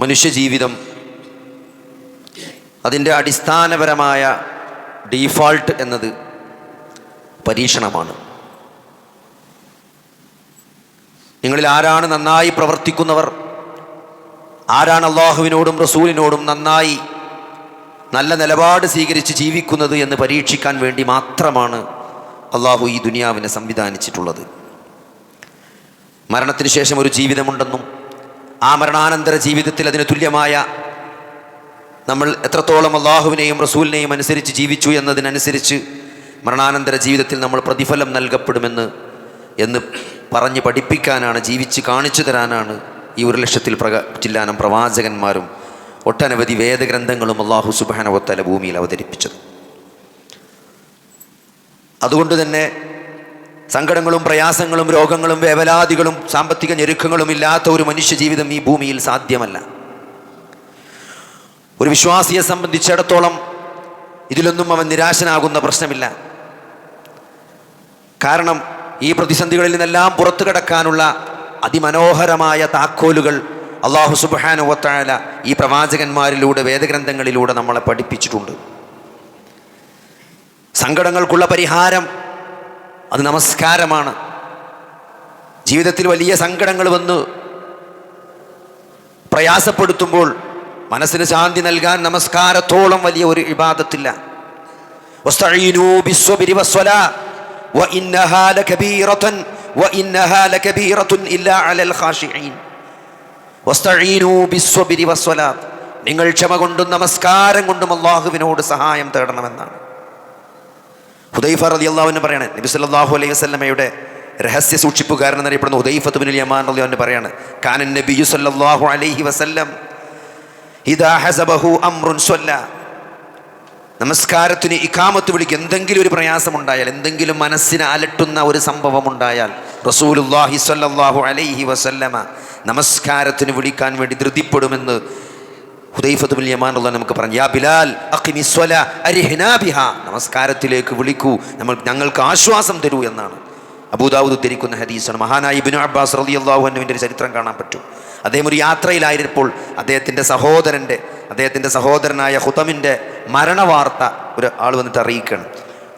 മനുഷ്യജീവിതം അതിൻ്റെ അടിസ്ഥാനപരമായ ഡീഫാൾട്ട് എന്നത് പരീക്ഷണമാണ്. നിങ്ങളിൽ ആരാണ് നന്നായി പ്രവർത്തിക്കുന്നവർ, ആരാണ് അള്ളാഹുവിനോടും റസൂലിനോടും നന്നായി നല്ല നിലപാട് സ്വീകരിച്ച് ജീവിക്കുന്നത് എന്ന് പരീക്ഷിക്കാൻ വേണ്ടി മാത്രമാണ് അള്ളാഹു ഈ ദുനിയാവിനെ സംവിധാനിച്ചിട്ടുള്ളത്. മരണത്തിന് ശേഷം ഒരു ജീവിതമുണ്ടെന്നും ആ മരണാനന്തര ജീവിതത്തിൽ അതിന് തുല്യമായ നമ്മൾ എത്രത്തോളം അള്ളാഹുവിനെയും റസൂലിനെയും അനുസരിച്ച് ജീവിച്ചു എന്നതിനനുസരിച്ച് മരണാനന്തര ജീവിതത്തിൽ നമ്മൾ പ്രതിഫലം നൽകപ്പെടുമെന്ന് പറഞ്ഞ് പഠിപ്പിക്കാനാണ്, ജീവിച്ച് കാണിച്ചു തരാനാണ് ഈ 1,00,000 ചില്ലാനം പ്രവാചകന്മാരും ഒട്ടനവധി വേദഗ്രന്ഥങ്ങളും അള്ളാഹു സുബ്ഹാനഹു വ തആല ഭൂമിയിൽ അവതരിപ്പിച്ചത്. അതുകൊണ്ട് തന്നെ സങ്കടങ്ങളും പ്രയാസങ്ങളും രോഗങ്ങളും വേവലാതികളും സാമ്പത്തിക ഞെരുക്കങ്ങളും ഇല്ലാത്ത ഒരു മനുഷ്യ ജീവിതം ഈ ഭൂമിയിൽ സാധ്യമല്ല. ഒരു വിശ്വാസിയെ സംബന്ധിച്ചിടത്തോളം ഇതിലൊന്നും അവൻ നിരാശനാകുന്ന പ്രശ്നമില്ല. കാരണം ഈ പ്രതിസന്ധികളിൽ നിന്നെല്ലാം പുറത്തു കടക്കാനുള്ള അതിമനോഹരമായ താക്കോലുകൾ അല്ലാഹു സുബ്ഹാനഹു വ തആല ഈ പ്രവാചകന്മാരിലൂടെ വേദഗ്രന്ഥങ്ങളിലൂടെ നമ്മളെ പഠിപ്പിച്ചിട്ടുണ്ട്. സങ്കടങ്ങൾക്കുള്ള പരിഹാരം അത് നമസ്കാരമാണ്. ജീവിതത്തിൽ വലിയ സങ്കടങ്ങൾ വന്ന് പ്രയാസപ്പെടുത്തുമ്പോൾ മനസ്സിന് ശാന്തി നൽകാൻ നമസ്കാരത്തോളം വലിയ ഒരു ഇബാദത്തില്ല. വസ്തഈനൂ ബിസ്സബ്രി വസ്സലാ വഇന്നഹാ ലകബീറത്തുൻ വഇന്നഹാ ലകബീറത്തുൻ ഇല്ലാ അലൽ ഖാശിഈൻ. വസ്തഈനൂ ബിസ്സബ്രി വസ്സലാ, നിങ്ങൾ ക്ഷമ കൊണ്ടും നമസ്കാരം കൊണ്ടും അല്ലാഹുവിനോട് സഹായം തേടണമെന്നാണ്. ഹുദൈഫ റളിയല്ലാഹു അൻഹു പറയാണ്, നബി സല്ലല്ലാഹു അലൈഹി വസല്ലമയുടെ രഹസ്യ സൂക്ഷിപ്പുകാരൻ എന്നറിയപ്പെടുന്ന ഹുദൈഫത്ത് ഇബ്നുൽ യമാൻ റളിയല്ലാഹു അൻഹു പറയാണ്, കാന നബിയ്യു സല്ലല്ലാഹു അലൈഹി വസല്ലം ഇദാ ഹസബഹു അംറുൻ സ്വല്ല. നമസ്കാരത്തിന് ഇഖാമത്ത് വിളിക്ക് എന്തെങ്കിലും ഒരു പ്രയാസമുണ്ടായാൽ, എന്തെങ്കിലും മനസ്സിനെ അലട്ടുന്ന ഒരു സംഭവം ഉണ്ടായാൽ റസൂലുള്ളാഹി സ്വല്ലല്ലാഹു അലൈഹി വസല്ലമ നമസ്കാരത്തിന് വിളിക്കാൻ വേണ്ടി ധൃതിപ്പെടുമെന്ന് ഹുദൈഫത്ത് ഇബ്നുൽ യമാൻ റളിയല്ലാഹു നമുക്ക് പറഞ്ഞു. യാ ബിലാൽ അഖിമിസ് സ്വലാ അരിഹ്നാ ബിഹാ, നമസ്കാരത്തിലേക്ക് വിളിക്കൂ, ഞങ്ങൾക്ക് ആശ്വാസം തരൂ എന്നാണ് അബൂദാവൂദ് ഉദ്ധരിക്കുന്ന ഹദീസാണ്. മഹാനായ ഇബ്നു അബ്ബാസ് റളിയല്ലാഹു അൻഹുവിൻ്റെ ഒരു ചരിത്രം കാണാൻ പറ്റും. അദ്ദേഹം ഒരു യാത്രയിലായിരുന്നപ്പോൾ അദ്ദേഹത്തിൻ്റെ സഹോദരനായ ഹുതമിൻ്റെ മരണവാർത്ത ഒരു ആൾ വന്നിട്ട് അറിയിക്കണം.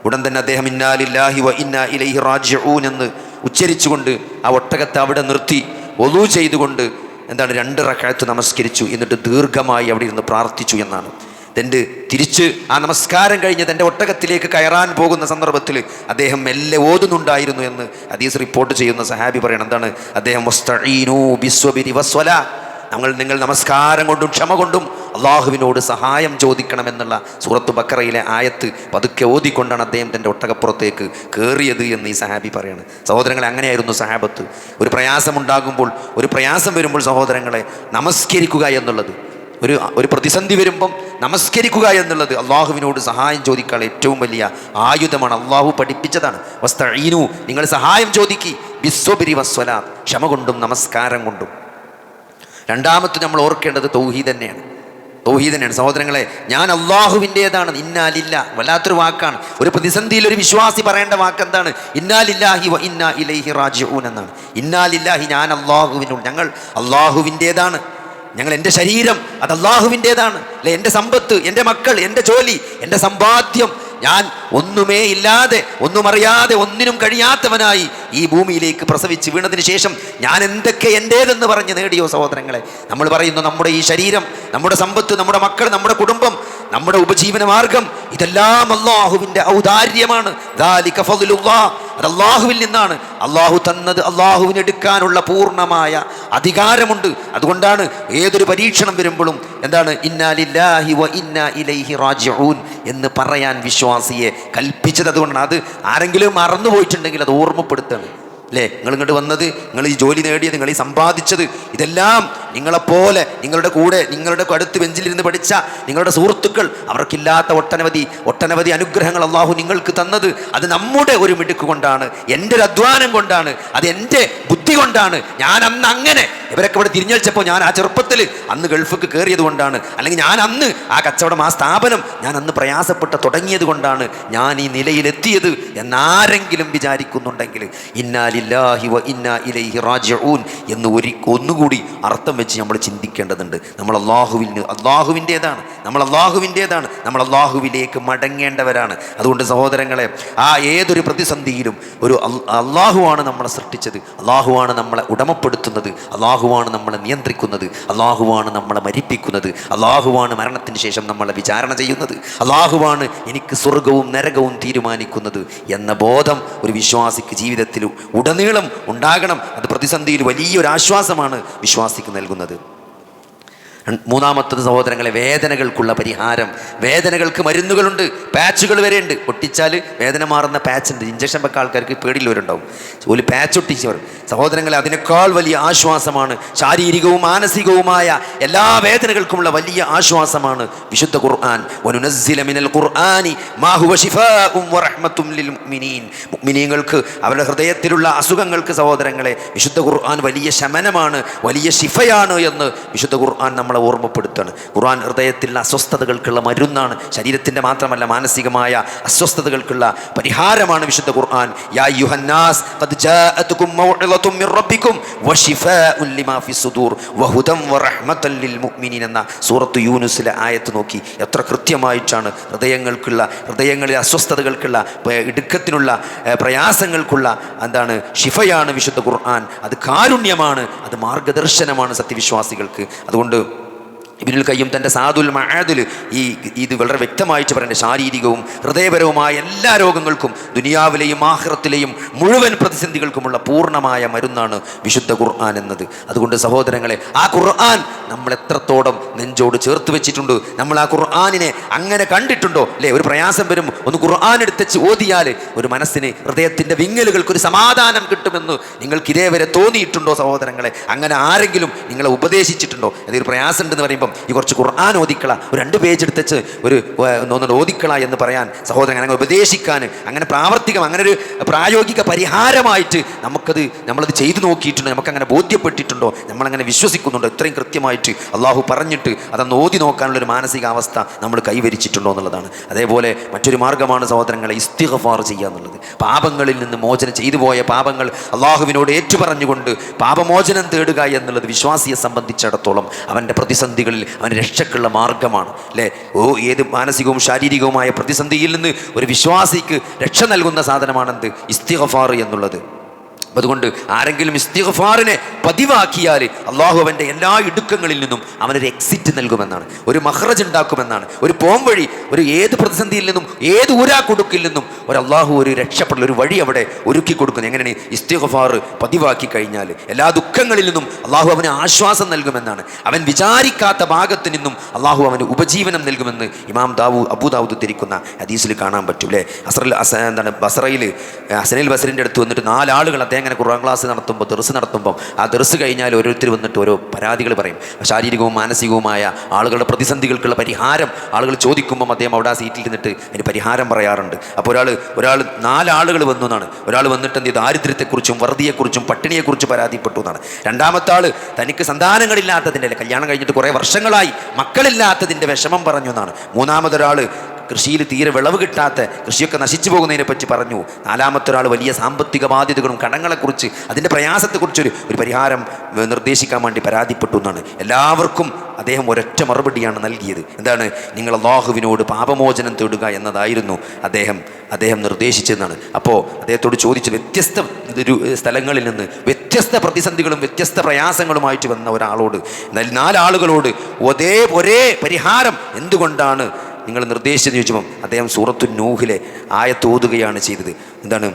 ഉടൻ തന്നെ അദ്ദേഹം ഇന്നാ ലില്ലാഹി വ ഇന്നാ ഇലൈഹി റാജിഊൻ എന്ന് ഉച്ചരിച്ചുകൊണ്ട് ആ ഒട്ടകത്തെ അവിടെ നിർത്തി വുളൂ ചെയ്തുകൊണ്ട് 2 റക്അത്ത് നമസ്കരിച്ചു. എന്നിട്ട് ദീർഘമായി അവിടെ ഇരുന്ന് പ്രാർത്ഥിച്ചു എന്നാണ്. തിരിച്ച് ആ നമസ്കാരം കഴിഞ്ഞ് തൻ്റെ ഒട്ടകത്തിലേക്ക് കയറാൻ പോകുന്ന സന്ദർഭത്തിൽ അദ്ദേഹം മെല്ലെ ഓതുന്നുണ്ടായിരുന്നു എന്ന് ഹദീസ് റിപ്പോർട്ട് ചെയ്യുന്ന സഹാബി പറയണം. എന്താണ് അദ്ദേഹം? വസ്തഈനൂ ബിസ്സബ്രി വസ്സലാ, നിങ്ങൾ നമസ്കാരം കൊണ്ടും ക്ഷമ കൊണ്ടും അള്ളാഹുവിനോട് സഹായം ചോദിക്കണമെന്നുള്ള സൂറത്ത് ബക്കറയിലെ ആയത്ത് പതുക്കെ ഓതിക്കൊണ്ടാണ് അദ്ദേഹം തൻ്റെ ഒട്ടകപ്പുറത്തേക്ക് കയറിയത് എന്ന് ഈ സഹാബി പറയാണ്. സഹോദരങ്ങളെ, അങ്ങനെയായിരുന്നു സഹാബത്ത്. ഒരു പ്രയാസമുണ്ടാകുമ്പോൾ, ഒരു പ്രയാസം വരുമ്പോൾ സഹോദരങ്ങളെ നമസ്കരിക്കുക എന്നുള്ളത്, ഒരു പ്രതിസന്ധി വരുമ്പം നമസ്കരിക്കുക എന്നുള്ളത് അള്ളാഹുവിനോട് സഹായം ചോദിക്കാൻ ഏറ്റവും വലിയ ആയുധമാണ്. അള്ളാഹു പഠിപ്പിച്ചതാണ്. വസ്തഈനൂ, നിങ്ങൾ സഹായം ചോദിക്കി ബിസ്സബ്രി വസ്സലാ, ക്ഷമ കൊണ്ടും നമസ്കാരം കൊണ്ടും. രണ്ടാമത്തെ നമ്മൾ ഓർക്കേണ്ടത് തൗഹീദ് തന്നെയാണ്. സഹോദരങ്ങളെ, ഞാൻ അള്ളാഹുവിൻ്റേതാണ്. ഇന്നാ ലില്ലാഹ്, വല്ലാത്തൊരു വാക്കാണ്. ഒരു പ്രതിസന്ധിയിൽ ഒരു വിശ്വാസി പറയേണ്ട വാക്ക് എന്താണ്? ഇന്നാ ലില്ലാഹി വ ഇന്നാ ഇലൈഹി റാജിഊൻ എന്നാണ്. ഇന്നാ ലില്ലാഹി, ഞാൻ അള്ളാഹുവിനോട്, ഞങ്ങൾ അള്ളാഹുവിൻ്റേതാണ്. എൻ്റെ ശരീരം അത് അള്ളാഹുവിൻ്റേതാണ് അല്ലെ, എൻ്റെ സമ്പത്ത്, എൻ്റെ മക്കൾ, എൻ്റെ ജോലി, എൻ്റെ സമ്പാദ്യം, ഞാൻ ഒന്നുമേ ഇല്ലാതെ, ഒന്നും അറിയാതെ, ഒന്നിനും കഴിയാത്തവനായി ഈ ഭൂമിയിലേക്ക് പ്രസവിച്ച് വീണതിന് ശേഷം ഞാൻ എന്തൊക്കെ എൻ്റേതെന്ന് പറഞ്ഞ് നേടിയോ സഹോദരങ്ങളെ. നമ്മൾ പറയുന്നു നമ്മുടെ ഈ ശരീരം, നമ്മുടെ സമ്പത്ത്, നമ്മുടെ മക്കൾ, നമ്മുടെ കുടുംബം, നമ്മുടെ ഉപജീവന മാർഗം, ഇതെല്ലാം അള്ളാഹുവിൻ്റെ ഔദാര്യമാണ്. ദാലിക ഫദ്ലുല്ലാഹ്, അത് അള്ളാഹുവിൽ നിന്നാണ്. അള്ളാഹു തന്നത് അള്ളാഹുവിന് എടുക്കാനുള്ള പൂർണ്ണമായ അധികാരമുണ്ട്. അതുകൊണ്ടാണ് ഏതൊരു പരീക്ഷണം വരുമ്പോഴും എന്താണ്? ഇന്നാ ലില്ലാഹി വ ഇന്നാ ഇലൈഹി റാജിഊൻ എന്ന് പറയാൻ വിശ്വാസിയെ കൽപ്പിച്ചത്. അതുകൊണ്ടാണ്. അത് ആരെങ്കിലും മറന്നുപോയിട്ടുണ്ടെങ്കിൽ അത് ഓർമ്മപ്പെടുത്തണം അല്ലേ. നിങ്ങൾ ഇങ്ങോട്ട് വന്നത്, നിങ്ങൾ ഈ ജോലി നേടിയത്, നിങ്ങൾ ഈ സമ്പാദിച്ചത്, ഇതെല്ലാം നിങ്ങളെപ്പോലെ നിങ്ങളുടെ കൂടെ, നിങ്ങളുടെ അടുത്ത് ബെഞ്ചിലിരുന്ന് പഠിച്ച നിങ്ങളുടെ സുഹൃത്തുക്കൾ, അവർക്കില്ലാത്ത ഒട്ടനവധി അനുഗ്രഹങ്ങൾ അള്ളാഹു നിങ്ങൾക്ക് തന്നത് അത് നമ്മുടെ ഒരു മിടുക്ക് കൊണ്ടാണ്, എൻ്റെ ഒരു അധ്വാനം കൊണ്ടാണ്, അത് എൻ്റെ ബുദ്ധി കൊണ്ടാണ്. ഞാൻ അന്ന് അങ്ങനെ ഇവരൊക്കെ ഇവിടെ തിരിഞ്ഞടിച്ചപ്പോൾ ഞാൻ ആ ചെറുപ്പത്തിൽ അന്ന് ഗൾഫിക്ക് കയറിയത് കൊണ്ടാണ്, അല്ലെങ്കിൽ ഞാൻ അന്ന് ആ കച്ചവടം, ആ സ്ഥാപനം ഞാൻ അന്ന് പ്രയാസപ്പെട്ട് തുടങ്ങിയത് കൊണ്ടാണ് ഞാൻ ഈ നിലയിലെത്തിയത് എന്നാരെങ്കിലും വിചാരിക്കുന്നുണ്ടെങ്കിൽ ഇന്നാ ലില്ലാഹി വ ഇന്നാ ഇലൈഹി റാജിഊൻ എന്ന് ഒന്നുകൂടി അർത്ഥം വെച്ച് നമ്മൾ ചിന്തിക്കേണ്ടതുണ്ട്. നമ്മൾ അള്ളാഹുവിൻ്റേതാണ്, നമ്മൾ അള്ളാഹുവിലേക്ക് മടങ്ങേണ്ടവരാണ്. അതുകൊണ്ട് സഹോദരങ്ങളെ, ആ ഏതൊരു പ്രതിസന്ധിയിലും ഒരു അള്ളാഹുവാണ് നമ്മളെ സൃഷ്ടിച്ചത്, അള്ളാഹുവാണ് നമ്മളെ ഉടമപ്പെടുത്തുന്നത്, അള്ളാഹുവാണ് നമ്മളെ നിയന്ത്രിക്കുന്നത്, അള്ളാഹുവാണ് നമ്മളെ മരിപ്പിക്കുന്നത്, അള്ളാഹുവാണ് മരണത്തിന് ശേഷം നമ്മളെ വിചാരണ ചെയ്യുന്നത്, അള്ളാഹുവാണ് എനിക്ക് സ്വർഗവും നരകവും തീരുമാനിക്കുന്നത് എന്ന ബോധം ഒരു വിശ്വാസിക്ക് ജീവിതത്തിൽ ഉടനീളം ഉണ്ടാകണം. അത് പ്രതിസന്ധിയിൽ വലിയൊരാശ്വാസമാണ് വിശ്വാസിക്ക് നൽകുന്നത്. മൂന്നാമത്തത് സഹോദരങ്ങളെ, വേദനകൾക്കുള്ള പരിഹാരം. വേദനകൾക്ക് മരുന്നുകളുണ്ട്, പാച്ചുകൾ വരെ ഉണ്ട്. ഒട്ടിച്ചാൽ വേദന മാറുന്ന പാച്ചുണ്ട്. ഇഞ്ചക്ഷൻ വെക്ക ആൾക്കാർക്ക് പേടിയുള്ളവരുണ്ടാവും, ഒരു പാച്ച് ഒട്ടിച്ചവർ. സഹോദരങ്ങളെ, അതിനേക്കാൾ വലിയ ആശ്വാസമാണ്, ശാരീരികവും മാനസികവുമായ എല്ലാ വേദനകൾക്കുമുള്ള വലിയ ആശ്വാസമാണ് വിശുദ്ധ ഖുർആൻ. വനുനസ്സില മിനൽ ഖുർആനി മാ ഹുവ ശിഫാഉൻ വറഹ്മത്തുൻ ലിൽ മുഅ്മിനീൻ. മുഅ്മിനീങ്ങൾക്ക് അവരുടെ ഹൃദയത്തിലുള്ള അസുഖങ്ങൾക്ക് സഹോദരങ്ങളെ വിശുദ്ധ ഖുർആൻ വലിയ ശമനമാണ്, വലിയ ശിഫയാണ് എന്ന് വിശുദ്ധ ഖുർആൻ നമ്മളെ ഓർമ്മപ്പെടുത്താണ്. ഖുർആൻ ഹൃദയത്തിലുള്ള അസ്വസ്ഥതകൾക്കുള്ള മരുന്നാണ്. ശരീരത്തിൻ്റെ മാത്രമല്ല, മാനസികമായ അസ്വസ്ഥതകൾക്കുള്ള പരിഹാരമാണ് വിശുദ്ധ ഖുർആൻ. യാ അയ്യുഹന്നാസ് ഖദ് ജാഅതുകും മൗഇളതും മിർ റബ്ബികും വശിഫാഉൻ ലിമാ ഫിസ്സുദൂർ വഹുദൻ വറഹ്മതൻ ലിൽ മുഅ്മിനീൻ എന്ന സൂറത്ത് യൂനുസിലെ ആയത്ത് നോക്കി എത്ര കൃത്യമായിട്ടാണ് ഹൃദയങ്ങളിലെ അസ്വസ്ഥതകൾക്കുള്ള, ഇടുക്കത്തിനുള്ള, പ്രയാസങ്ങൾക്കുള്ള ശിഫയാണ് വിശുദ്ധ ഖുർആൻ. അത് കാരുണ്യമാണ്, അത് മാർഗദർശനമാണ് സത്യവിശ്വാസികൾക്ക്. അതുകൊണ്ട് ഇബ്നുൽ ഖയ്യിം തൻ്റെ സാദുൽ മആദിൽ ഇത് വളരെ വ്യക്തമായിട്ട് പറയുന്നത്, ശാരീരികവും ഹൃദയപരവുമായ എല്ലാ രോഗങ്ങൾക്കും ദുനിയാവിലെയും ആഖിറത്തിലെയും മുഴുവൻ പ്രതിസന്ധികൾക്കുമുള്ള പൂർണ്ണമായ മരുന്നാണ് വിശുദ്ധ ഖുർആൻ എന്നത്. അതുകൊണ്ട് സഹോദരങ്ങളെ, ആ ഖുർആൻ നമ്മൾ എത്രത്തോളം നെഞ്ചോട് ചേർത്ത് വെച്ചിട്ടുണ്ട്, നമ്മൾ ആ ഖുർആനിനെ അങ്ങനെ കണ്ടിട്ടുണ്ടോ അല്ലേ? ഒരു പ്രയാസം വരുമ്പോൾ ഒന്ന് ഖുർആൻ എടുത്തുവെച്ച് ഓതിയാൽ ഒരു മനസ്സിന്, ഹൃദയത്തിൻ്റെ വിങ്ങലുകൾക്ക് ഒരു സമാധാനം കിട്ടുമെന്ന് നിങ്ങൾക്ക് ഇതേവരെ തോന്നിയിട്ടുണ്ടോ സഹോദരങ്ങളെ? അങ്ങനെ ആരെങ്കിലും നിങ്ങളെ ഉപദേശിച്ചിട്ടുണ്ടോ? അതൊരു പ്രയാസം ഉണ്ടെന്ന് പറയുമ്പോൾ ഈ കുറച്ച് ഖുർആൻ ഓതിക്കള, ഒരു 2 പേജ് എടുത്തുവെച്ച് ഒന്നുകൂടെ ഓതിക്കള എന്ന് പറയാൻ സഹോദരൻ, അങ്ങനെ ഉപദേശിക്കാൻ, അങ്ങനെ പ്രാവർത്തികം, അങ്ങനെ ഒരു പ്രായോഗിക പരിഹാരമായിട്ട് നമ്മളത് ചെയ്തു നോക്കിയിട്ടുണ്ടോ? നമുക്കങ്ങനെ ബോധ്യപ്പെട്ടിട്ടുണ്ടോ? നമ്മളങ്ങനെ വിശ്വസിക്കുന്നുണ്ടോ? ഇത്രയും കൃത്യമായിട്ട് അള്ളാഹു പറഞ്ഞിട്ട് അതൊന്ന് ഓതി നോക്കാനുള്ളൊരു മാനസികാവസ്ഥ നമ്മൾ കൈവരിച്ചിട്ടുണ്ടോ എന്നുള്ളതാണ്. അതേപോലെ മറ്റൊരു മാർഗ്ഗമാണ് സഹോദരങ്ങളെ ഇസ്തിഗ്ഫാർ ചെയ്യുക എന്നുള്ളത്. പാപങ്ങളിൽ നിന്ന് മോചനം, ചെയ്തു പോയ പാപങ്ങൾ അള്ളാഹുവിനോട് ഏറ്റുപറഞ്ഞുകൊണ്ട് പാപമോചനം തേടുക എന്നുള്ളത് വിശ്വാസിയെ സംബന്ധിച്ചിടത്തോളം അവൻ്റെ പ്രതിസന്ധികളിൽ അവന് രക്ഷക്കുള്ള മാർഗമാണ് അല്ലേ? ഏത് മാനസികവും ശാരീരികവുമായ പ്രതിസന്ധിയിൽ നിന്ന് ഒരു വിശ്വാസിക്ക് രക്ഷ നൽകുന്ന സാധനമാണെന്ത്? ഇസ്തിഗ്ഫാർ എന്നുള്ളത്. അതുകൊണ്ട് ആരെങ്കിലും ഇസ്തിഗ്ഫാറിനെ പതിവാക്കിയാൽ അള്ളാഹു അവൻ്റെ എല്ലാ ഇടുക്കങ്ങളിൽ നിന്നും അവനൊരു എക്സിറ്റ് നൽകുമെന്നാണ്, ഒരു മഖ്റജ് ഉണ്ടാക്കുമെന്നാണ്, ഒരു പോംവഴി, ഒരു ഏത് പ്രതിസന്ധിയിൽ നിന്നും, ഏത് ഊരാക്കുടുക്കിൽ നിന്നും അള്ളാഹു ഒരു രക്ഷപ്പെടൽ, ഒരു വഴി അവിടെ ഒരുക്കി കൊടുക്കുന്നത്. എങ്ങനെയാണ്? ഇസ്തിഗ്ഫാർ പതിവാക്കി കഴിഞ്ഞാൽ എല്ലാ ദുഃഖങ്ങളിൽ നിന്നും അള്ളാഹു അവന് ആശ്വാസം നൽകുമെന്നാണ്. അവൻ വിചാരിക്കാത്ത ഭാഗത്ത് നിന്നും അള്ളാഹു അവന് ഉപജീവനം നൽകുമെന്ന് ഇമാം അബൂ ദാവൂദ് ഉദ്ധരിക്കുന്ന ഹദീസിൽ കാണാൻ പറ്റും അല്ലേ? ബസറയിൽ ഹസനുൽ ബസറിൻ്റെ അടുത്ത് വന്നിട്ട് 4 ആളുകൾ അങ്ങനെ ഖുർആൻ ക്ലാസ് നടത്തുമ്പോൾ, ദർസ് നടത്തുമ്പോൾ, ആ ദർസ് കഴിഞ്ഞാൽ ഓരോരുത്തർ വന്നിട്ട് ഓരോ പരാതികൾ പറയും. ശാരീരികവും മാനസികവുമായ ആളുകളുടെ പ്രതിസന്ധികൾക്കുള്ള പരിഹാരം ആളുകൾ ചോദിക്കുമ്പം അദ്ദേഹം അവിടെ ആ സീറ്റിൽ ഇരുന്നിട്ട് അതിന് പരിഹാരം പറയാറുണ്ട്. അപ്പോൾ ഒരാൾ 4 ആളുകൾ വന്നു എന്നാണ്. ഒരാൾ വന്നിട്ട് എന്ത് ചെയ്തു? ദാരിദ്ര്യത്തെക്കുറിച്ചും വറുതിയെക്കുറിച്ചും പട്ടിണിയെക്കുറിച്ചും പരാതിപ്പെട്ടു എന്നാണ്. രണ്ടാമത്തെ ആൾ തനിക്ക് സന്താനങ്ങളില്ലാത്തതിൻ്റെ, കല്യാണം കഴിഞ്ഞിട്ട് കുറേ വർഷങ്ങളായി മക്കളില്ലാത്തതിൻ്റെ വിഷമം പറഞ്ഞു എന്നാണ്. മൂന്നാമതൊരാൾ കൃഷിയിൽ തീരെ വിളവ് കിട്ടാത്ത, കൃഷിയൊക്കെ നശിച്ചു പോകുന്നതിനെ പറ്റി പറഞ്ഞു. 4മത്തെ ഒരാൾ വലിയ സാമ്പത്തിക ബാധ്യതകളും കടങ്ങളെക്കുറിച്ച്, അതിൻ്റെ പ്രയാസത്തെക്കുറിച്ചൊരു പരിഹാരം നിർദ്ദേശിക്കാൻ വേണ്ടി പരാതിപ്പെട്ടു എന്നാണ്. എല്ലാവർക്കും അദ്ദേഹം ഒരൊറ്റ മറുപടിയാണ് നൽകിയത്. എന്താണ്? നിങ്ങൾ അല്ലാഹുവിനോട് പാപമോചനം തേടുക എന്നതായിരുന്നു അദ്ദേഹം നിർദ്ദേശിച്ചതെന്നാണ്. അപ്പോൾ അദ്ദേഹത്തോട് ചോദിച്ചു, വ്യത്യസ്ത സ്ഥലങ്ങളിൽ നിന്ന് വ്യത്യസ്ത പ്രതിസന്ധികളും വ്യത്യസ്ത പ്രയാസങ്ങളുമായിട്ട് വന്ന ഒരാളോട്, 4 ആളുകളോട് ഒരേ പരിഹാരം എന്തുകൊണ്ടാണ് നിങ്ങൾ നിർദ്ദേശിച്ചെന്ന് ചോദിച്ചപ്പം അദ്ദേഹം സൂറത്തു നൂഹിലെ ആയത്ത് ഓതുകയാണ് ചെയ്തത്. എന്താണ്?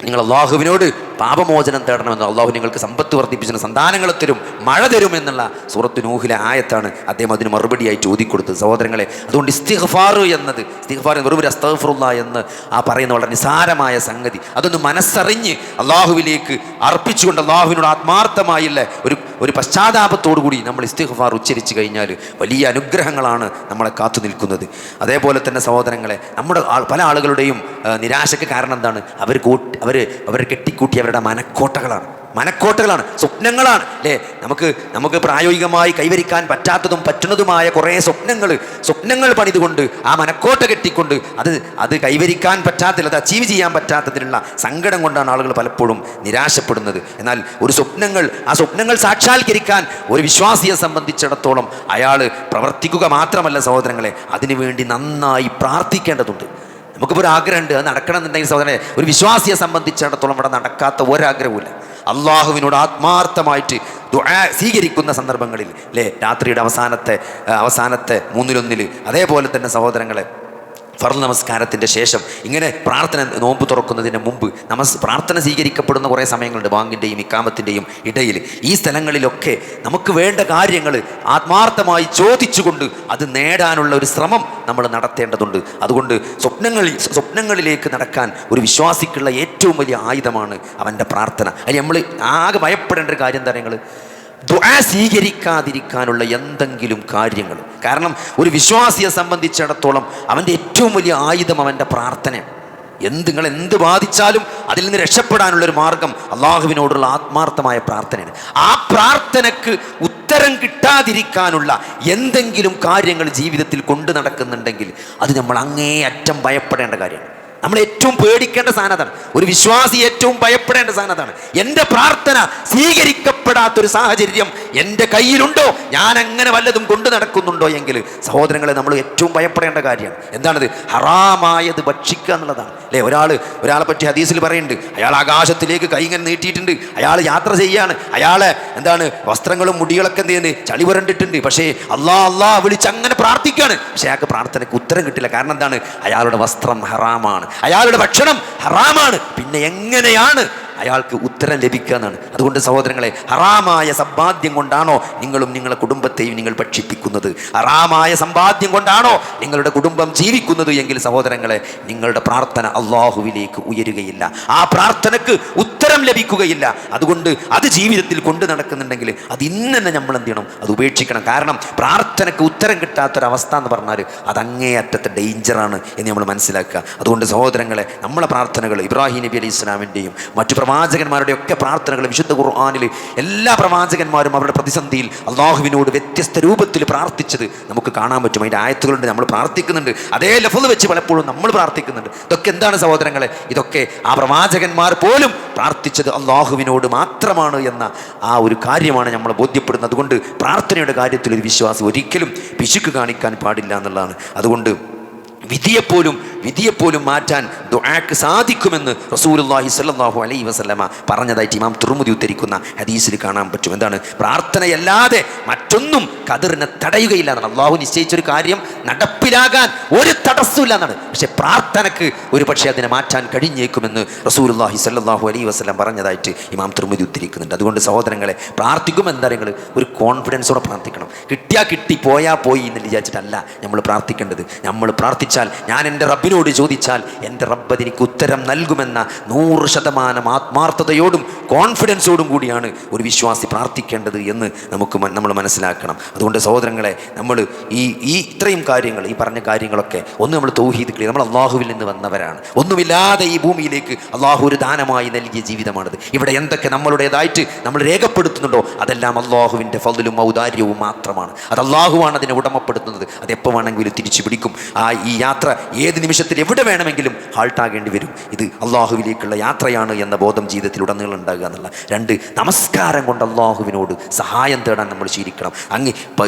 നിങ്ങൾ അള്ളാഹുവിനോട് പാപമോചനം തേടണമെന്ന്, അള്ളാഹു നിങ്ങൾക്ക് സമ്പത്ത് വർദ്ധിപ്പിച്ചു, സന്താനങ്ങളെ തരും, മഴ തരും എന്നുള്ള സൂറത്തു നൂഹിലെ ആയത്താണ് അദ്ദേഹം അതിന് മറുപടിയായിട്ട് ഓതിക്കൊടുത്തത്. സഹോദരങ്ങളെ, അതുകൊണ്ട് ഇസ്തിഗ്ഫാർ വെറും ഒരു അസ്തഗ്ഫിറുല്ലാഹ് എന്ന് പറയുന്ന വളരെ നിസാരമായ സംഗതി, അതൊന്ന് മനസ്സറിഞ്ഞ് അള്ളാഹുവിലേക്ക് അർപ്പിച്ചുകൊണ്ട് അള്ളാഹുവിനോട് ആത്മാർത്ഥമായില്ല ഒരു പശ്ചാത്താപത്തോടു കൂടി നമ്മൾ ഇസ്തിഗ്ഫാർ ഉച്ചരിച്ച് കഴിഞ്ഞാൽ വലിയ അനുഗ്രഹങ്ങളാണ് നമ്മളെ കാത്തു നിൽക്കുന്നത്. അതേപോലെ തന്നെ സഹോദരങ്ങളെ, നമ്മുടെ പല ആളുകളുടെയും നിരാശയ്ക്ക് കാരണം എന്താണ്? അവർ കെട്ടിക്കൂട്ടി അവരുടെ മനക്കോട്ടകളാണ്. മനക്കോട്ടകളാണ്, സ്വപ്നങ്ങളാണ് അല്ലേ? നമുക്ക് പ്രായോഗികമായി കൈവരിക്കാൻ പറ്റാത്തതും പറ്റുന്നതുമായ കുറേ സ്വപ്നങ്ങൾ പണിതുകൊണ്ട് ആ മനക്കോട്ട കെട്ടിക്കൊണ്ട് അത് കൈവരിക്കാൻ പറ്റാത്തില്ല, അത് അച്ചീവ് ചെയ്യാൻ പറ്റാത്തതിനുള്ള സങ്കടം കൊണ്ടാണ് ആളുകൾ പലപ്പോഴും നിരാശപ്പെടുന്നത്. എന്നാൽ ആ സ്വപ്നങ്ങൾ സാക്ഷാത്കരിക്കാൻ ഒരു വിശ്വാസിയെ സംബന്ധിച്ചിടത്തോളം അയാൾ പ്രവർത്തിക്കുക മാത്രമല്ല സഹോദരങ്ങളെ, അതിനുവേണ്ടി നന്നായി പ്രാർത്ഥിക്കേണ്ടതുണ്ട്. നമുക്കിപ്പോൾ ഒരു ആഗ്രഹമുണ്ട്, അത് നടക്കണം എന്നുണ്ടെങ്കിൽ സഹോദരനെ, ഒരു വിശ്വാസിയെ സംബന്ധിച്ചിടത്തോളം ഇവിടെ നടക്കാത്ത ഒരാഗ്രഹവുമില്ല. അള്ളാഹുവിനോട് ആത്മാർത്ഥമായിട്ട് ദുആ സ്വീകരിക്കുന്ന സന്ദർഭങ്ങളിൽ അല്ലേ, രാത്രിയുടെ അവസാനത്തെ 1/3 അതേപോലെ തന്നെ സഹോദരങ്ങളെ ഫർള് നമസ്കാരത്തിൻ്റെ ശേഷം ഇങ്ങനെ പ്രാർത്ഥന, നോമ്പ് തുറക്കുന്നതിന് മുമ്പ് പ്രാർത്ഥന സ്വീകരിക്കപ്പെടുന്ന കുറേ സമയങ്ങളുണ്ട്, ബാങ്കിൻ്റെയും ഇക്കാമത്തിൻ്റെയും ഇടയിൽ. ഈ സ്ഥലങ്ങളിലൊക്കെ നമുക്ക് വേണ്ട കാര്യങ്ങൾ ആത്മാർത്ഥമായി ചോദിച്ചുകൊണ്ട് അത് നേടാനുള്ള ഒരു ശ്രമം നമ്മൾ നടത്തേണ്ടതുണ്ട്. അതുകൊണ്ട് സ്വപ്നങ്ങളിലേക്ക് നടക്കാൻ ഒരു വിശ്വാസിക്കുള്ള ഏറ്റവും വലിയ ആയുധമാണ് അവൻ്റെ പ്രാർത്ഥന. അതിന് നമ്മൾ ആകെ ഭയപ്പെടേണ്ട ഒരു കാര്യം എന്താ പറയുക, ദുആ സ്വീകരിക്കാതിരിക്കാനുള്ള എന്തെങ്കിലും കാര്യങ്ങൾ. കാരണം ഒരു വിശ്വാസിയെ സംബന്ധിച്ചിടത്തോളം അവൻ്റെ ഏറ്റവും വലിയ ആയുധം അവൻ്റെ പ്രാർത്ഥനയാണ്. നിങ്ങൾ എന്ത് ബാധിച്ചാലും അതിൽ നിന്ന് രക്ഷപ്പെടാനുള്ളൊരു മാർഗം അള്ളാഹുവിനോടുള്ള ആത്മാർത്ഥമായ പ്രാർത്ഥനയാണ്. ആ പ്രാർത്ഥനയ്ക്ക് ഉത്തരം കിട്ടാതിരിക്കാനുള്ള എന്തെങ്കിലും കാര്യങ്ങൾ ജീവിതത്തിൽ കൊണ്ടു നടക്കുന്നുണ്ടെങ്കിൽ അത് നമ്മൾ അങ്ങേയറ്റം ഭയപ്പെടേണ്ട കാര്യമാണ്. നമ്മൾ ഏറ്റവും പേടിക്കേണ്ട സാധനതാണ്, ഒരു വിശ്വാസി ഏറ്റവും ഭയപ്പെടേണ്ട സാധനതാണ്. എൻ്റെ പ്രാർത്ഥന സ്വീകരിക്കപ്പെടാത്തൊരു സാഹചര്യം എൻ്റെ കയ്യിലുണ്ടോ, ഞാൻ അങ്ങനെ വല്ലതും കൊണ്ടു നടക്കുന്നുണ്ടോ എങ്കിൽ സഹോദരങ്ങളെ നമ്മൾ ഏറ്റവും ഭയപ്പെടേണ്ട കാര്യമാണ്. എന്താണത്? ഹറാമായത് ഭക്ഷിക്കുക എന്നുള്ളതാണ് അല്ലേ? ഒരാളെ പറ്റി ഹദീസിൽ പറയുന്നുണ്ട്, അയാൾ ആകാശത്തിലേക്ക് കൈ ഇങ്ങനെ നീട്ടിയിട്ടുണ്ട്, അയാൾ യാത്ര ചെയ്യാണ്, അയാളെ വസ്ത്രങ്ങളും മുടികളൊക്കെ എന്ത് ചെയ്യുന്നത്, ചളി പുരണ്ടിട്ടുണ്ട്, പക്ഷേ അല്ലാ വിളിച്ച് അങ്ങനെ പ്രാർത്ഥിക്കുകയാണ്, പക്ഷേ അയാൾക്ക് പ്രാർത്ഥനയ്ക്ക് ഉത്തരം കിട്ടില്ല. കാരണം എന്താണ്? അയാളുടെ വസ്ത്രം ഹറാമാണ്, അയാളുടെ ഭക്ഷണം ഹറാമാണ്. പിന്നെ എങ്ങനെയാണ് അയാൾക്ക് ഉത്തരം ലഭിക്കുക എന്നാണ്. അതുകൊണ്ട് സഹോദരങ്ങളെ, ഹറാമായ സമ്പാദ്യം കൊണ്ടാണോ നിങ്ങളും നിങ്ങളുടെ കുടുംബത്തെയും നിങ്ങൾ ഭക്ഷിപ്പിക്കുന്നത്? ഹറാമായ സമ്പാദ്യം കൊണ്ടാണോ നിങ്ങളുടെ കുടുംബം ജീവിക്കുന്നത് എങ്കിൽ സഹോദരങ്ങളെ, നിങ്ങളുടെ പ്രാർത്ഥന അള്ളാഹുവിലേക്ക് ഉയരുകയില്ല, ആ പ്രാർത്ഥനയ്ക്ക് ഉത്തരം ലഭിക്കുകയില്ല. അതുകൊണ്ട് അത് ജീവിതത്തിൽ കൊണ്ടു നടക്കുന്നുണ്ടെങ്കിൽ അത് ഇന്ന് തന്നെ നമ്മൾ എന്ത് ചെയ്യണം? അത് ഉപേക്ഷിക്കണം. കാരണം പ്രാർത്ഥനയ്ക്ക് ഉത്തരം കിട്ടാത്തൊരവസ്ഥ എന്ന് പറഞ്ഞാൽ അത് അങ്ങേയറ്റത്തെ ഡേഞ്ചറാണ് എന്ന് നമ്മൾ മനസ്സിലാക്കുക. അതുകൊണ്ട് സഹോദരങ്ങളെ, നമ്മളെ പ്രാർത്ഥനകൾ ഇബ്രാഹിം നബി അലൈഹി ഇസ്ലാമിൻ്റെയും മറ്റു പ്രവാചകന്മാരുടെ ഒക്കെ പ്രാർത്ഥനകൾ വിശുദ്ധ ഖുർആനിൽ എല്ലാ പ്രവാചകന്മാരും അവരുടെ പ്രതിസന്ധിയിൽ അള്ളാഹുവിനോട് വ്യത്യസ്ത രൂപത്തിൽ പ്രാർത്ഥിച്ചത് നമുക്ക് കാണാൻ പറ്റും. അതിൻ്റെ ആയത്തുകളുണ്ട്, നമ്മൾ പ്രാർത്ഥിക്കുന്നുണ്ട്, അതേ ലഫ്ള് വെച്ച് പലപ്പോഴും നമ്മൾ പ്രാർത്ഥിക്കുന്നുണ്ട്. ഇതൊക്കെ എന്താണ് സഹോദരങ്ങളെ? ഇതൊക്കെ ആ പ്രവാചകന്മാർ പോലും പ്രാർത്ഥിച്ചത് അള്ളാഹുവിനോട് മാത്രമാണ് എന്ന ആ ഒരു കാര്യമാണ് നമ്മൾ ബോധ്യപ്പെടുന്നത്. അതുകൊണ്ട് പ്രാർത്ഥനയുടെ കാര്യത്തിൽ ഒരു വിശ്വാസി ഒരിക്കലും പിശുക്ക് കാണിക്കാൻ പാടില്ല എന്നുള്ളതാണ്. അതുകൊണ്ട് വിധിയെപ്പോലും മാറ്റാൻ ദുആക്ക് സാധിക്കുമെന്ന് റസൂലുള്ളാഹി സ്വല്ലല്ലാഹു അലൈഹി വസല്ലമ പറഞ്ഞതായിട്ട് ഇമാം തുർമുദി ഉദ്ധരിക്കുന്ന ഹദീസിൽ കാണാൻ പറ്റും. എന്താണ്? പ്രാർത്ഥനയല്ലാതെ മറ്റൊന്നും ഖദറിനെ തടയുകയില്ല എന്നാണ്. അള്ളാഹു നിശ്ചയിച്ചൊരു കാര്യം നടപ്പിലാകാൻ ഒരു തടസ്സമില്ല എന്നാണ്. പക്ഷെ പ്രാർത്ഥനയ്ക്ക് ഒരു പക്ഷേ അതിനെ മാറ്റാൻ കഴിഞ്ഞേക്കുമെന്ന് റസൂലുള്ളാഹി സ്വല്ലല്ലാഹു അലൈഹി വസല്ലം പറഞ്ഞതായിട്ട് ഇമാം തുർമുദി ഉദ്ധരിക്കുന്നുണ്ട്. അതുകൊണ്ട് സഹോദരങ്ങളെ, പ്രാർത്ഥിക്കുമ്പോൾ എന്താ നിങ്ങൾ ഒരു കോൺഫിഡൻസോടെ പ്രാർത്ഥിക്കണം. കിട്ടിയാൽ കിട്ടി, പോയാൽ പോയി എന്ന് വിചാരിച്ചിട്ടല്ല നമ്മൾ പ്രാർത്ഥിക്കേണ്ടത്. നമ്മൾ പ്രാർത്ഥിച്ചാൽ, ഞാൻ എൻ്റെ റബ്ബിനോട് ചോദിച്ചാൽ എൻ്റെ റബ്ബ് എനിക്ക് ഉത്തരം നൽകുമെന്ന 100% ആത്മാർത്ഥതയോടും കോൺഫിഡൻസോടും കൂടിയാണ് ഒരു വിശ്വാസി പ്രാർത്ഥിക്കേണ്ടത് എന്ന് നമ്മൾ മനസ്സിലാക്കണം. അതുകൊണ്ട് സഹോദരങ്ങളെ, നമ്മൾ ഈ ഇത്രയും കാര്യങ്ങൾ, ഈ പറഞ്ഞ കാര്യങ്ങളൊക്കെ നമ്മൾ തൗഹീദ് ക്ലിയർ, നമ്മൾ അള്ളാഹുവിൽ നിന്ന് വന്നവരാണ്. ഒന്നുമില്ലാതെ ഈ ഭൂമിയിലേക്ക് അള്ളാഹു ഒരു ദാനമായി നൽകിയ ജീവിതമാണിത്. ഇവിടെ എന്തൊക്കെ നമ്മളുടേതായിട്ട് നമ്മൾ രേഖപ്പെടുത്തുന്നുണ്ടോ അതെല്ലാം അള്ളാഹുവിൻ്റെ ഫദ്ലും ഔദാര്യവും മാത്രമാണ്. അത് അള്ളാഹുവാണ് അതിനെ ഉടമപ്പെടുത്തുന്നത്. അത് എപ്പോൾ വേണമെങ്കിലും തിരിച്ചു പിടിക്കും. ഈ യാത്ര ഏത് നിമിഷത്തിൽ എവിടെ വേണമെങ്കിലും ഹാൾട്ടാകേണ്ടി വരും. ഇത് അള്ളാഹുവിലേക്കുള്ള യാത്രയാണ് എന്ന ബോധം ജീവിതത്തിൽ ഉടനീളം ഉണ്ടാകുക എന്നുള്ള. 2, നമസ്കാരം കൊണ്ട് അള്ളാഹുവിനോട് സഹായം തേടാൻ നമ്മൾ ശീലിക്കണം.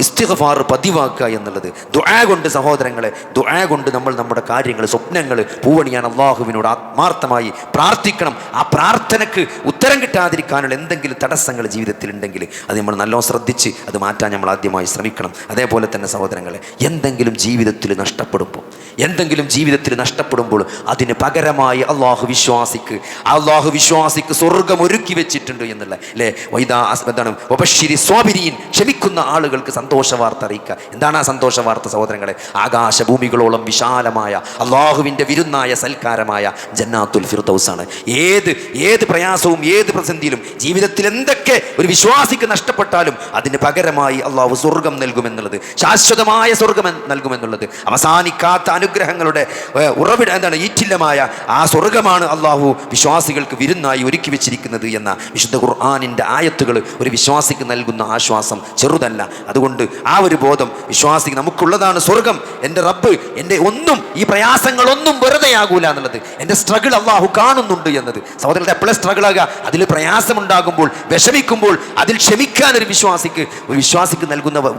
ഇസ്തിഗ്ഫാർ പതിവാക്കുക എന്നുള്ളത്. ദുആ കൊണ്ട് സഹോദരങ്ങളെ, ദുആ കൊണ്ട് നമ്മൾ നമ്മുടെ കാര്യങ്ങൾ, സ്വപ്നങ്ങൾ പൂവണിയാൻ അള്ളാഹുവിനോട് ആത്മാർത്ഥമായി പ്രാർത്ഥിക്കണം. ആ പ്രാർത്ഥനയ്ക്ക് ഉത്തരം കിട്ടാതിരിക്കാനുള്ള എന്തെങ്കിലും തടസ്സങ്ങൾ ജീവിതത്തിൽ ഉണ്ടെങ്കിൽ അത് നമ്മൾ നല്ലോണം ശ്രദ്ധിച്ച് അത് മാറ്റാൻ നമ്മൾ ആദ്യമായി ശ്രമിക്കണം. അതേപോലെ തന്നെ സഹോദരങ്ങളെ, എന്തെങ്കിലും ജീവിതത്തിൽ നഷ്ടപ്പെടുമ്പോൾ അതിന് പകരമായി അള്ളാഹു വിശ്വാസിക്ക് സ്വർഗം ഒരുക്കി വെച്ചിട്ടുണ്ട് എന്നുള്ള അല്ലേ? ക്ഷമിക്കുന്ന ആളുകൾക്ക് സന്തോഷ വാർത്ത അറിയിക്കുക. എന്താണ് ആ സന്തോഷ വാർത്ത സഹോദരങ്ങളെ? ആകാശഭൂമികളോളം വിശാലമായ അള്ളാഹുവിൻ്റെ വിരുന്നായ സൽക്കാരമായ ജന്നാത്തുൽ ഫിർദൗസാണ്. ഏത് പ്രയാസവും ഏത് പ്രതിസന്ധിയിലും ജീവിതത്തിൽ എന്തൊക്കെ ഒരു വിശ്വാസിക്ക് നഷ്ടപ്പെട്ടാലും അതിന് പകരമായി അള്ളാഹു സ്വർഗം നൽകുമെന്നുള്ളത്, ശാശ്വതമായ സ്വർഗം നൽകുമെന്നുള്ളത്, അവസാനിക്കാത്ത അനുഗ്രഹങ്ങളുടെ ഉറവിട എന്താണ് ഈറ്റില്ലമായ ആ സ്വർഗമാണ് അള്ളാഹു വിശ്വാസികൾക്ക് വിരുന്നായി ഒരുക്കി വെച്ചിരിക്കുന്നത് എന്ന വിശുദ്ധ ഖുർആനിൻ്റെ ആയത്തുകൾ ഒരു വിശ്വാസിക്ക് നൽകുന്ന ആശ്വാസം ചെറുതല്ല. അതുകൊണ്ട് ആ ഒരു ബോധം വിശ്വാസിക്ക് നമുക്കുള്ളതാണ് സ്വർഗം. എൻ്റെ റബ്ബ് എൻ്റെ ഒന്നും ഈ പ്രയാസങ്ങളൊന്നും വെറുതെയാകൂല എന്നുള്ളത്, എൻ്റെ സ്ട്രഗിൾ അള്ളാഹു കാണുന്നുണ്ട് എന്നത്. സഹോദരങ്ങളുടെ എപ്പോഴും സ്ട്രഗിൾ ആകുക, അതിൽ പ്രയാസമുണ്ടാകുമ്പോൾ വിഷമിക്കുമ്പോൾ അതിൽ ക്ഷമിക്കാൻ ഒരു വിശ്വാസിക്ക്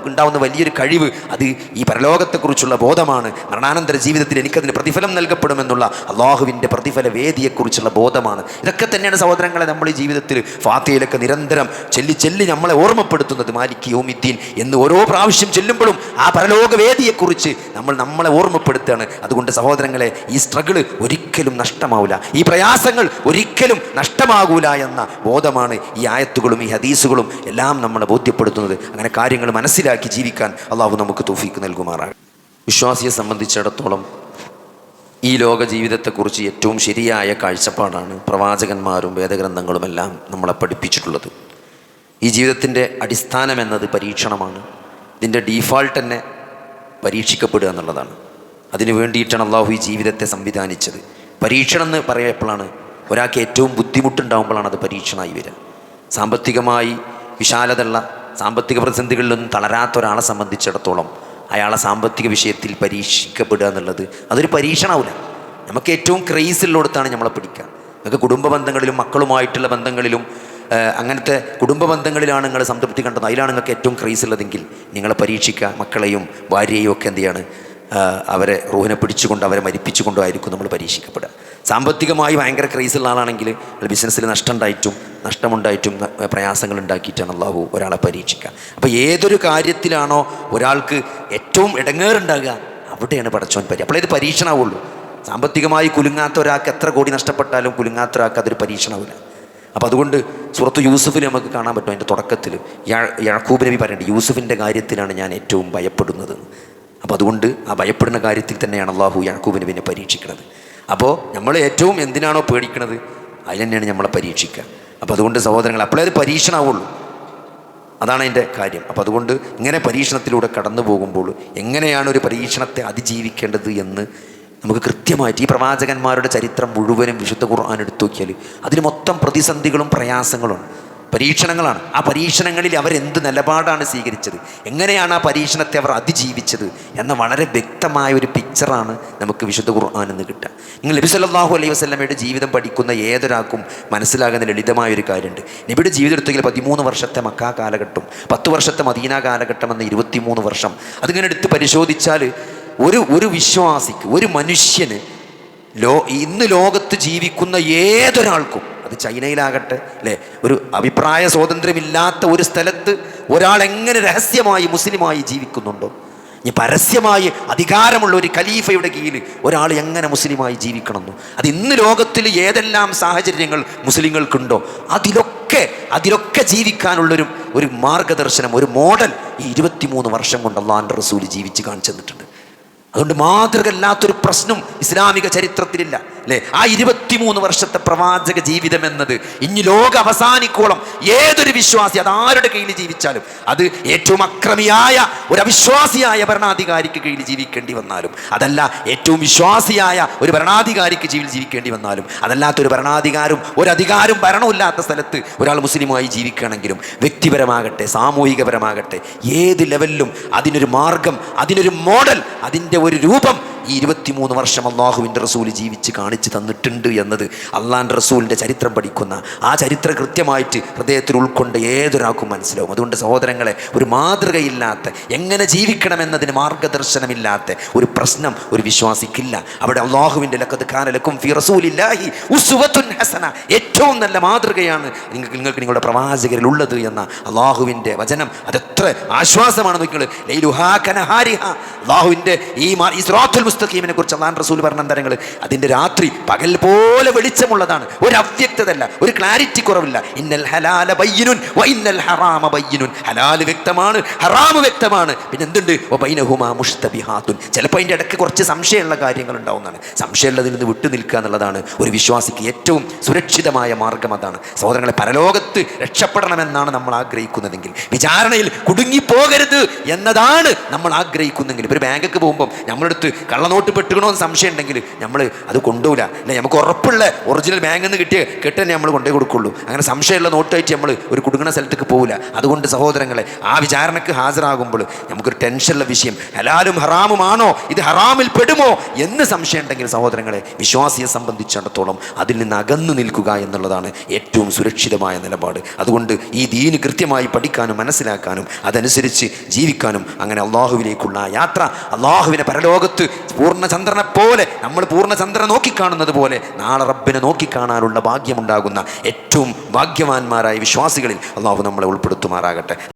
ഉണ്ടാവുന്ന വലിയൊരു കഴിവ് അത് ഈ പരലോകത്തെക്കുറിച്ചുള്ള ബോധമാണ്. മരണാനന്തര ജീവിതത്തിൽ എനിക്കതിന് പ്രതിഫലം നൽകപ്പെടുമെന്നുള്ള അള്ളാഹുവിൻ്റെ പ്രതിഫല വേദിയെക്കുറിച്ചുള്ള ബോധമാണ്. ഇതൊക്കെ തന്നെയാണ് സഹോദരങ്ങളെ നമ്മൾ ഈ ജീവിതത്തിൽ ഫാത്തിഹയിലൊക്കെ നിരന്തരം ചൊല്ലി നമ്മളെ ഓർമ്മപ്പെടുത്തുന്നത്. മാലിക് യൗമിദ്ദീൻ എന്ന് ഓരോ പ്രാവശ്യം ചെല്ലുമ്പോഴും ആ പരലോക വേദിയെക്കുറിച്ച് നമ്മളെ ഓർമ്മപ്പെടുത്തുകയാണ്. അതുകൊണ്ട് സഹോദരങ്ങളെ, ഈ സ്ട്രഗിൾ ഒരിക്കലും നഷ്ടമാവില്ല, ഈ പ്രയാസങ്ങൾ ഒരിക്കലും നഷ്ടമാകൂല എന്ന ബോധമാണ് ഈ ആയത്തുകളും ഈ ഹദീസുകളും എല്ലാം നമ്മളെ ബോധ്യപ്പെടുത്തുന്നത്. അങ്ങനെ കാര്യങ്ങൾ മനസ്സിലാക്കി ജീവിക്കാൻ അള്ളാഹു നമുക്ക് തൗഫീക്ക് നൽകുമാറാണ്. വിശ്വാസിയെ സംബന്ധിച്ചിടത്തോളം ഈ ലോക ജീവിതത്തെക്കുറിച്ച് ഏറ്റവും ശരിയായ കാഴ്ചപ്പാടാണ് പ്രവാചകന്മാരും വേദഗ്രന്ഥങ്ങളുമെല്ലാം നമ്മളെ പഠിപ്പിച്ചിട്ടുള്ളത്. ഈ ജീവിതത്തിൻ്റെ അടിസ്ഥാനം എന്നത് പരീക്ഷണമാണ്. ഇതിൻ്റെ ഡീഫാൾട്ട് തന്നെ പരീക്ഷിക്കപ്പെടുക എന്നുള്ളതാണ്. അതിനു വേണ്ടിയിട്ടാണ് അള്ളാഹു ഈ ജീവിതത്തെ സംവിധാനിച്ചത്. പരീക്ഷണം എന്ന് പറയപ്പോഴാണ് ഒരാൾക്ക് ഏറ്റവും ബുദ്ധിമുട്ടുണ്ടാകുമ്പോഴാണ് അത് പരീക്ഷണമായി വരിക. സാമ്പത്തികമായി വിശാലതയുള്ള സാമ്പത്തിക പ്രതിസന്ധികളിലൊന്നും തളരാത്ത ഒരാളെ സംബന്ധിച്ചിടത്തോളം അയാളെ സാമ്പത്തിക വിഷയത്തിൽ പരീക്ഷിക്കപ്പെടുക എന്നുള്ളത് അതൊരു പരീക്ഷണമാവില്ല. നമുക്ക് ഏറ്റവും ക്രൈസിലോടത്താണ് നമ്മളെ പിടിക്കുക. നിങ്ങൾക്ക് കുടുംബ ബന്ധങ്ങളിലും മക്കളുമായിട്ടുള്ള ബന്ധങ്ങളിലും അങ്ങനത്തെ കുടുംബ ബന്ധങ്ങളിലാണ് നിങ്ങൾ സംതൃപ്തി കണ്ടത്, അതിലാണ് നിങ്ങൾക്ക് ഏറ്റവും ക്രൈസ് ഉള്ളതെങ്കിൽ നിങ്ങളെ പരീക്ഷിക്കുക. മക്കളെയും ഭാര്യയെയും ഒക്കെ എന്ത് ചെയ്യാണ്, അവരെ റൂഹിനെ പിടിച്ചുകൊണ്ട് അവരെ മരിപ്പിച്ചുകൊണ്ടോ ആയിരിക്കും നമ്മൾ പരീക്ഷിക്കപ്പെടുക. സാമ്പത്തികമായി ഭയങ്കര ക്രൈസുള്ള ആളാണെങ്കിൽ ബിസിനസ്സിൽ നഷ്ടമുണ്ടായിട്ടും പ്രയാസങ്ങൾ ഉണ്ടാക്കിയിട്ടാണ് അള്ളാഹു ഒരാളെ പരീക്ഷിക്കുക. അപ്പോൾ ഏതൊരു കാര്യത്തിലാണോ ഒരാൾക്ക് ഏറ്റവും ഇടങ്ങേറുണ്ടാകുക അവിടെയാണ് പടച്ചോൻ അപ്പോൾ ഇത് പരീക്ഷണമാവുള്ളൂ. സാമ്പത്തികമായി കുലുങ്ങാത്ത ഒരാൾക്ക് എത്ര കോടി നഷ്ടപ്പെട്ടാലും കുലുങ്ങാത്ത ഒരാൾക്ക് അതൊരു പരീക്ഷണമാവില്ല. അപ്പോൾ അതുകൊണ്ട് സൂറത്ത് യൂസുഫിൽ നമുക്ക് കാണാൻ പറ്റും. അതിൻ്റെ തുടക്കത്തിൽ യാക്കൂബ് നബി പറയുന്നുണ്ട്, യൂസുഫിൻ്റെ കാര്യത്തിലാണ് ഞാൻ ഏറ്റവും ഭയപ്പെടുന്നത്. അപ്പോൾ അതുകൊണ്ട് ആ ഭയപ്പെടുന്ന കാര്യത്തിൽ തന്നെയാണ് അള്ളാഹു യാക്കൂബ് നബിനെ പരീക്ഷിക്കുന്നത്. അപ്പോൾ നമ്മൾ ഏറ്റവും എന്തിനാണോ പേടിക്കുന്നത് അതിൽ തന്നെയാണ് നമ്മളെ പരീക്ഷിക്കുക. അപ്പോൾ അതുകൊണ്ട് സഹോദരങ്ങൾ, അപ്പോഴേ അത് പരീക്ഷണമാവുള്ളൂ. അതാണ് അതിൻ്റെ കാര്യം. അപ്പോൾ അതുകൊണ്ട് ഇങ്ങനെ പരീക്ഷണത്തിലൂടെ കടന്നു പോകുമ്പോൾ എങ്ങനെയാണ് ഒരു പരീക്ഷണത്തെ അതിജീവിക്കേണ്ടത് എന്ന് നമുക്ക് കൃത്യമായിട്ട് ഈ പ്രവാചകന്മാരുടെ ചരിത്രം മുഴുവനും വിശുദ്ധ ഖുർആൻ എടുത്തു നോക്കിയാൽ അതിന് മൊത്തം പ്രതിസന്ധികളും പ്രയാസങ്ങളും പരീക്ഷണങ്ങളാണ്. ആ പരീക്ഷണങ്ങളിൽ അവരെന്ത് നിലപാടാണ് സ്വീകരിച്ചത്, എങ്ങനെയാണ് ആ പരീക്ഷണത്തെ അവർ അതിജീവിച്ചത് എന്ന വളരെ വ്യക്തമായ ഒരു പിക്ചറാണ് നമുക്ക് വിശുദ്ധ ഖുർആനിൽ നിന്ന് കിട്ടുക. നിങ്ങൾ നബി സല്ലല്ലാഹു അലൈഹി വസല്ലമയുടെ ജീവിതം പഠിക്കുന്ന ഏതൊരാൾക്കും മനസ്സിലാകുന്ന ലളിതമായൊരു കാര്യമുണ്ട്. നബിയുടെ ജീവിതം എടുത്തെങ്കിൽ 13 വർഷത്തെ മക്ക കാലഘട്ടം, 10 വർഷത്തെ മദീന കാലഘട്ടം എന്ന 23 വർഷം അതിങ്ങനെ എടുത്ത് പരിശോധിച്ചാൽ ഒരു വിശ്വാസിക്ക്, ഒരു മനുഷ്യന് ഇന്ന് ലോകത്ത് ജീവിക്കുന്ന ഏതൊരാൾക്കും, അത് ചൈനയിലാകട്ടെ അല്ലേ, ഒരു അഭിപ്രായ സ്വാതന്ത്ര്യമില്ലാത്ത ഒരു സ്ഥലത്ത് ഒരാൾ എങ്ങനെ രഹസ്യമായി മുസ്ലിമായി ജീവിക്കുന്നുണ്ടോ, ഇനി പരസ്യമായി അധികാരമുള്ള ഒരു ഖലീഫയുടെ കീഴിൽ ഒരാൾ എങ്ങനെ മുസ്ലിമായി ജീവിക്കണമെന്നോ, അത് ഇന്ന് ലോകത്തിൽ ഏതെല്ലാം സാഹചര്യങ്ങൾ മുസ്ലിങ്ങൾക്കുണ്ടോ അതിലൊക്കെ ജീവിക്കാനുള്ളൊരു മാർഗദർശനം, ഒരു മോഡൽ ഈ 23 വർഷം കൊണ്ട് അള്ളാഹുവിൻ്റെ റസൂൽ ജീവിച്ച് കാണിച്ചു തന്നിട്ടുണ്ട്. അതുകൊണ്ട് മാതൃകല്ലാത്തൊരു പ്രശ്നം ഇസ്ലാമിക ചരിത്രത്തിലില്ല അല്ലേ. ആ 23 വർഷത്തെ പ്രവാചക ജീവിതം എന്നത് ഇനി ലോക അവസാനിക്കോളം ഏതൊരു വിശ്വാസി അതാരുടെ കയ്യിൽ ജീവിച്ചാലും, അത് ഏറ്റവും അക്രമിയായ ഒരു അവിശ്വാസിയായ ഭരണാധികാരിക്ക് കീഴിൽ ജീവിക്കേണ്ടി വന്നാലും, അതല്ല ഏറ്റവും വിശ്വാസിയായ ഒരു ഭരണാധികാരിക്ക് കീഴിൽ ജീവിക്കേണ്ടി വന്നാലും, അതല്ലാത്തൊരു ഒരധികാരം ഭരണമില്ലാത്ത സ്ഥലത്ത് ഒരാൾ മുസ്ലിമായി ജീവിക്കുകയാണെങ്കിലും, വ്യക്തിപരമാകട്ടെ സാമൂഹികപരമാകട്ടെ ഏത് ലെവലിലും അതിനൊരു മാർഗം, അതിനൊരു മോഡൽ, അതിൻ്റെ ഒരു രൂപം ഈ 23 വർഷം അള്ളാഹുവിൻ്റെ റസൂൽ ജീവിച്ച് കാണിച്ചു തന്നിട്ടുണ്ട് എന്നത് അള്ളാഹിൻ്റെ റസൂലിൻ്റെ ചരിത്രം പഠിക്കുന്ന ആ ചരിത്രം കൃത്യമായിട്ട് ഹൃദയത്തിൽ ഉൾക്കൊണ്ട് ഏതൊരാൾക്കും മനസ്സിലാവും. അതുകൊണ്ട് സഹോദരങ്ങളെ, ഒരു മാതൃകയില്ലാത്ത, എങ്ങനെ ജീവിക്കണമെന്നതിന് മാർഗദർശനമില്ലാത്ത ഒരു പ്രശ്നം ഒരു വിശ്വാസിക്കില്ല. അവിടെ അള്ളാഹുവിൻ്റെ ലഖദ് കാന ലക്കും ഫീ റസൂലില്ലാഹി ഉസ്വത്തുൻ ഹസന, ഏറ്റവും നല്ല മാതൃകയാണ് നിങ്ങൾക്ക് നിങ്ങളുടെ പ്രവാചകരിൽ ഉള്ളത് എന്ന അള്ളാഹുവിൻ്റെ വചനം അതെത്ര ആശ്വാസമാണ്. നിങ്ങൾ ലൈലുഹാ കനഹാരിഹാ, അള്ളാഹുവിൻ്റെ ഈ സിറാത്തുൽ മുസ്തഖീമിനെ കുറിച്ച് അല്ലാഹുവിൻ്റെ റസൂൽ പറഞ്ഞ തരങ്ങൾ അതിൻ്റെ രാത്രി പകൽ പോലെ വെളിച്ചമുള്ളതാണ്, ഒരു അവ്യക്തതല്ല, ഒരു ക്ലാരിറ്റി കുറവില്ല. ഇന്നൽ ഹലാല ബയ്യിനുൻ വ ഇന്നൽ ഹറാമ ബയ്യിനുൻ, ഹലാൽ വ്യക്തമാണ്, ഹറാമ് വ്യക്തമാണ്, പിന്നെ എന്തുണ്ട് വബൈനഹുമാ മുഷ്തബിഹാത്തുൻ, ചിലപ്പോൾ അതിൻ്റെ ഇടയ്ക്ക് കുറച്ച് സംശയമുള്ള കാര്യങ്ങൾ ഉണ്ടാവുന്നതാണ്. സംശയമുള്ളതിൽ നിന്ന് വിട്ടു നിൽക്കുക എന്നുള്ളതാണ് ഒരു വിശ്വാസിക്ക് ഏറ്റവും സുരക്ഷിതമായ മാർഗം. അതാണ് സഹോദരങ്ങളെ, പരലോകത്ത് രക്ഷപ്പെടണമെന്നാണ് നമ്മൾ ആഗ്രഹിക്കുന്നതെങ്കിൽ, വിചാരണയിൽ കുടുങ്ങിപ്പോകരുത് എന്നതാണ് നമ്മൾ ആഗ്രഹിക്കുന്നെങ്കിൽ, ഒരു ബാങ്കിലേക്ക് പോകുമ്പം നമ്മളെടുത്ത് കള്ളനോട്ട് പെട്ടുകണോ എന്ന് സംശയം ഉണ്ടെങ്കിൽ നമ്മൾ അത് കൊണ്ടുപോകില്ല. അല്ലെ, നമുക്ക് ഉറപ്പുള്ള ഒറിജിനൽ ബാങ്കിൽ നിന്ന് കിട്ടിയ കെട്ട് തന്നെ നമ്മൾ കൊണ്ടേ കൊടുക്കുള്ളൂ. അങ്ങനെ സംശയമുള്ള നോട്ടായിട്ട് നമ്മൾ ഒരു കുടുങ്ങുന്ന സ്ഥലത്തേക്ക് പോകില്ല. അതുകൊണ്ട് സഹോദരങ്ങളെ, ആ വിചാരണക്ക് ഹാജരാകുമ്പോൾ നമുക്കൊരു ടെൻഷനുള്ള വിഷയം ഹലാലും ഹറാമുമാണോ, ഇത് ഹറാമിൽ പെടുമോ എന്ന് സംശയം ഉണ്ടെങ്കിൽ സഹോദരങ്ങളെ, വിശ്വാസിയെ സംബന്ധിച്ചിടത്തോളം അതിൽ നിന്ന് അകന്നു നിൽക്കുക എന്നുള്ളതാണ് ഏറ്റവും സുരക്ഷിതമായ നിലപാട്. അതുകൊണ്ട് ഈ ദീന് കൃത്യമായി പഠിക്കാനും മനസ്സിലാക്കാനും അതനുസരിച്ച് ജീവിക്കാനും, അങ്ങനെ അള്ളാഹുവിലേക്കുള്ള യാത്ര, അള്ളാഹുവിനെ പരലോകത്ത് പൂർണ്ണചന്ദ്രനെ പോലെ, നമ്മൾ പൂർണ്ണചന്ദ്രനെ നോക്കിക്കാണുന്നത് പോലെ നാളെ റബ്ബിനെ നോക്കിക്കാണാനുള്ള ഭാഗ്യമുണ്ടാകുന്ന ഏറ്റവും ഭാഗ്യവാന്മാരായ വിശ്വാസികളിൽ അള്ളാഹു നമ്മളെ ഉൾപ്പെടുത്തുമാറാകട്ടെ.